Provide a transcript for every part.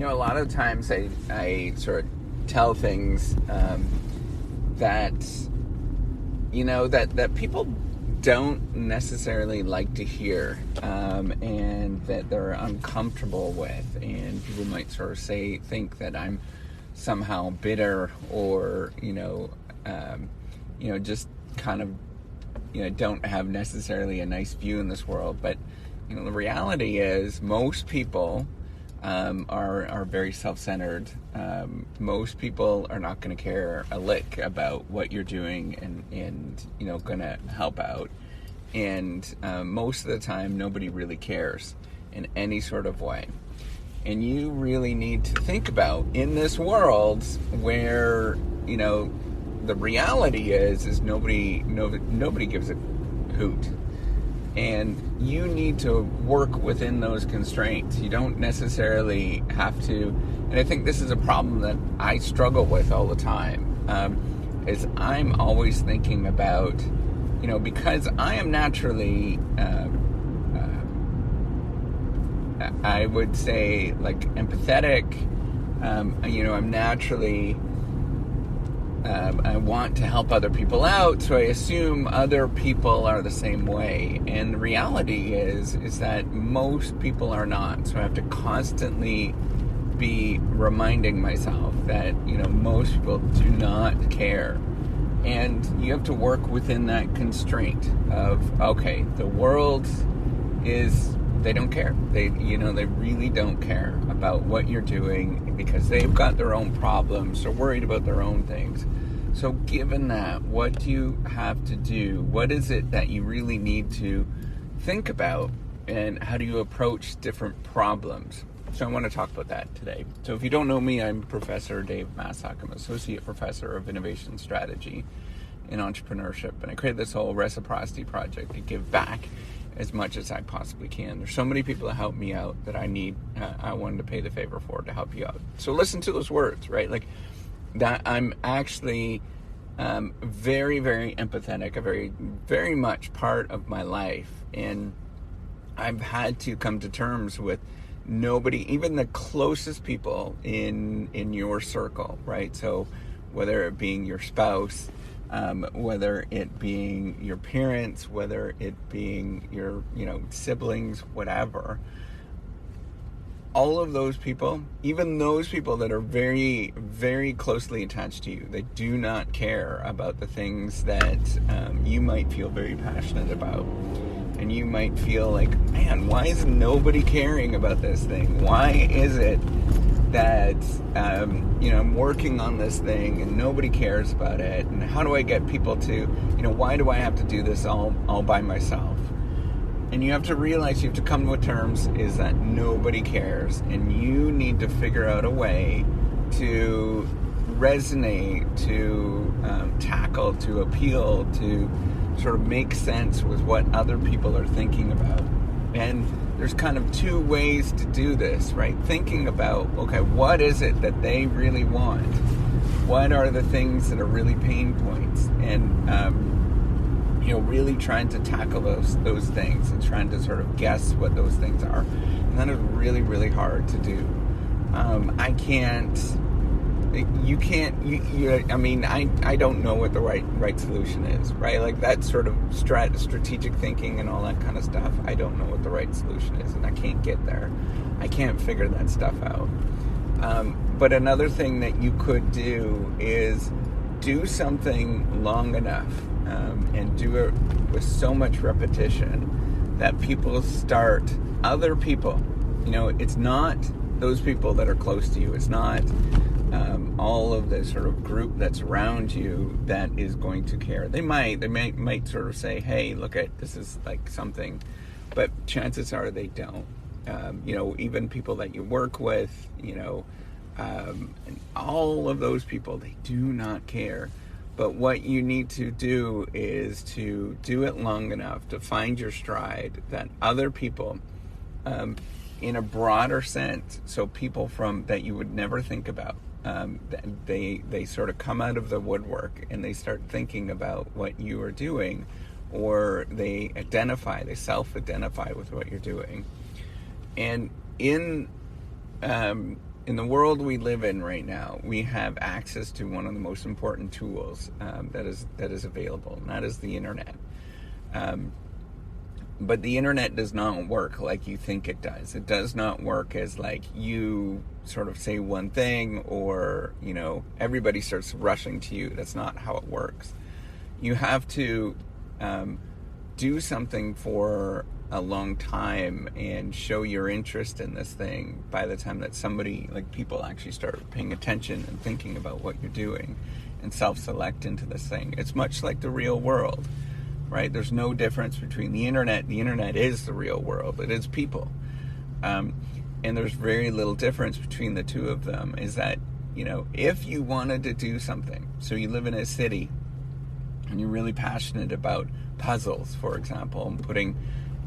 A lot of times I sort of tell things that, that people don't necessarily like to hear, and that they're uncomfortable with. And people might sort of think that I'm somehow bitter or, just kind of, don't have necessarily a nice view in this world. But, the reality is most people are very self-centered. Most people are not going to care a lick about what you're doing and going to help out. And most of the time, nobody really cares in any sort of way. And you really need to think about, in this world where, the reality is nobody gives a hoot. And you need to work within those constraints. You don't necessarily have to, and I think this is a problem that I struggle with all the time, is I'm always thinking about, because I am naturally, I would say, like, empathetic. I'm naturally, I want to help other people out, so I assume other people are the same way. And the reality is that most people are not. So I have to constantly be reminding myself that, most people do not care. And you have to work within that constraint of, okay, the world is, they don't care. They really don't care about what you're doing because they've got their own problems. They're worried about their own things. So given that, what do you have to do? What is it that you really need to think about? And how do you approach different problems? So I want to talk about that today. So if you don't know me, I'm Professor Dave Massock. I'm Associate Professor of Innovation Strategy and Entrepreneurship. And I created this whole Reciprocity Project to give back as much as I possibly can. There's so many people that help me out that I wanted to pay the favor for to help you out. So listen to those words, right? Like that I'm actually very, very empathetic, a very, very much part of my life. And I've had to come to terms with nobody, even the closest people in your circle, right? So whether it being your spouse, whether it being your parents, whether it being your, siblings, whatever, all of those people, even those people that are very, very closely attached to you, they do not care about the things that you might feel very passionate about. And you might feel like, man, why is nobody caring about this thing? Why is it that, I'm working on this thing and nobody cares about it? And how do I get people to, why do I have to do this all by myself? And you have to realize, you have to come to terms is that nobody cares. And you need to figure out a way to resonate, to tackle, to appeal, to sort of make sense with what other people are thinking about. And there's kind of two ways to do this, right? Thinking about, okay, what is it that they really want? What are the things that are really pain points? And, really trying to tackle those things and trying to sort of guess what those things are. And that is really, really hard to do. I don't know what the right solution is, right? Like that sort of strategic thinking and all that kind of stuff. I don't know what the right solution is, and I can't get there. I can't figure that stuff out. But another thing that you could do is do something long enough, and do it with so much repetition that people start, other people, it's not those people that are close to you. It's not all of the sort of group that's around you that is going to care. They might sort of say, hey, look at this is like something, but chances are they don't. Even people that you work with, and all of those people, they do not care. But what you need to do is to do it long enough to find your stride that other people, in a broader sense, so people from that you would never think about, they sort of come out of the woodwork and they start thinking about what you are doing, or they self-identify with what you're doing. And in in the world we live in right now, we have access to one of the most important tools that is available, and that is the internet. But the internet does not work like you think it does. It does not work as like you sort of say one thing or, everybody starts rushing to you. That's not how it works. You have to do something for a long time and show your interest in this thing by the time that somebody, like people actually start paying attention and thinking about what you're doing and self-select into this thing. It's much like the real world, right? There's no difference between the internet. The internet is the real world. It is people. And there's very little difference between the two of them, is that, if you wanted to do something, so you live in a city and you're really passionate about puzzles, for example, and putting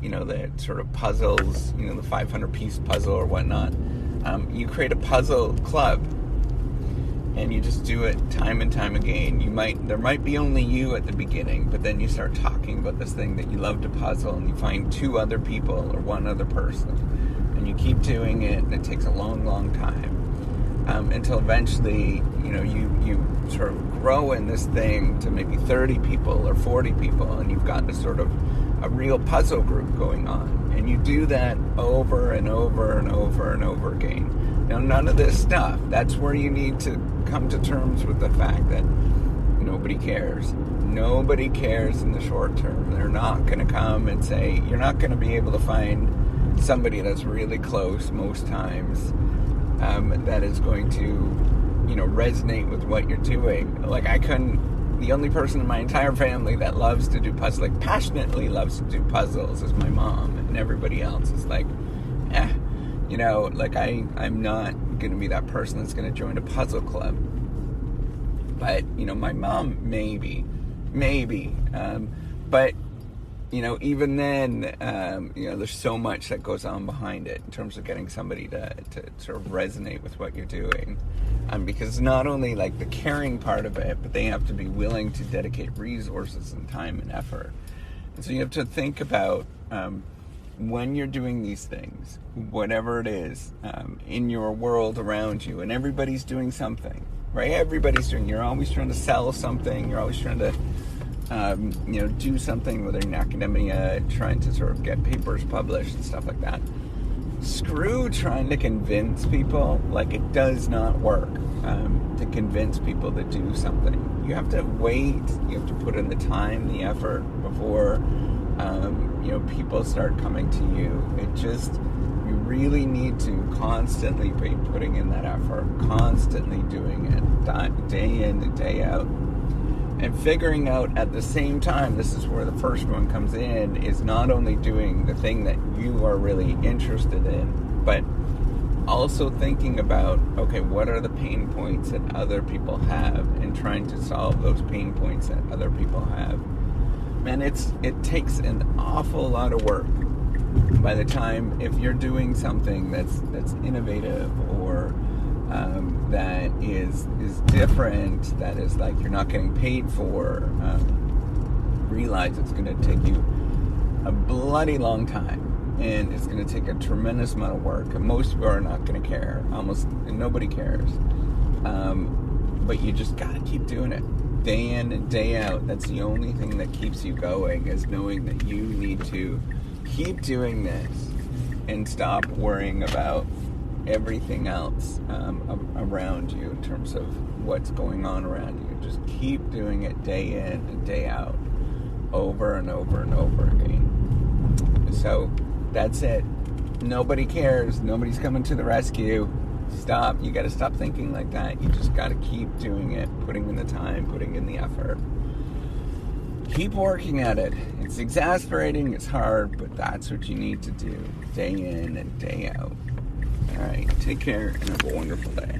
the sort of puzzles, the 500-piece puzzle or whatnot. You create a puzzle club, and you just do it time and time again. There might be only you at the beginning, but then you start talking about this thing that you love to puzzle, and you find 2 other people or 1 other person, and you keep doing it, and it takes a long, long time, until eventually, you sort of grow in this thing to maybe 30 people or 40 people, and you've got this sort of a real puzzle group going on, and you do that over and over and over and over again. Now, none of this stuff, that's where you need to come to terms with the fact that nobody cares. Nobody cares in the short term. They're not going to come and say, you're not going to be able to find somebody that's really close most times that is going to, resonate with what you're doing. Like, the only person in my entire family that loves to do puzzles, like passionately loves to do puzzles, is my mom, and everybody else is like, I'm not going to be that person that's going to join a puzzle club. But, my mom, maybe, but, even then, there's so much that goes on behind it in terms of getting somebody to sort of resonate with what you're doing. Because it's not only like the caring part of it, but they have to be willing to dedicate resources and time and effort. And so you have to think about when you're doing these things, whatever it is, in your world around you, and everybody's doing something, right? You're always trying to sell something, you're always trying to do something, whether in academia, trying to sort of get papers published and stuff like that. Screw trying to convince people. Like, it does not work to convince people to do something. You have to wait, you have to put in the time, the effort before people start coming to you. You really need to constantly be putting in that effort, constantly doing it, day in and day out. And figuring out at the same time, this is where the first one comes in, is not only doing the thing that you are really interested in, but also thinking about, okay, what are the pain points that other people have, and trying to solve those pain points that other people have. Man, it takes an awful lot of work by the time, if you're doing something that's innovative or that is different, that is like you're not getting paid for, realize it's going to take you a bloody long time, and it's going to take a tremendous amount of work, and most people are not going to care. Almost nobody cares, but you just got to keep doing it day in and day out. That's the only thing that keeps you going, is knowing that you need to keep doing this and stop worrying about everything else around you in terms of what's going on around you. Just keep doing it day in and day out, over and over and over again. So that's it. Nobody cares. Nobody's coming to the rescue. Stop. You got to stop thinking like that. You just got to keep doing it, putting in the time, putting in the effort. Keep working at it. It's exasperating, it's hard, but that's what you need to do, day in and day out. All right, take care and have a wonderful day.